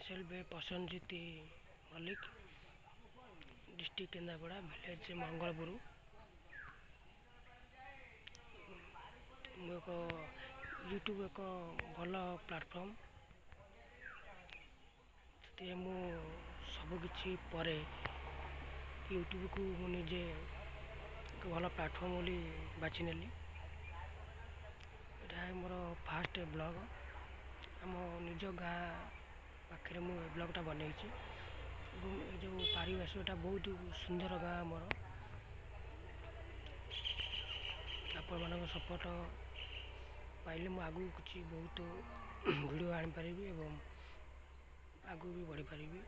सेल्वे Prasannajit Mallik district Kendrapara village Mangalpur एक YouTube एक भल प्लाटफर्म से मु सबकि पर यूट्यूब को मुझे एक भल प्लाटफर्म बोली बाछि नेली। यहाँ मोर फास्ट ब्लॉग आम निज गाँ पाखे मु ब्लॉगटा बनई जो पारिभाषिकटा बहुत सुंदर गाँ मोर आपण मान सपोर्ट पाइले मु आगू कुछ बहुत वीडियो आनी पारिबी एवं आगू भी बढ़ी पारिबी।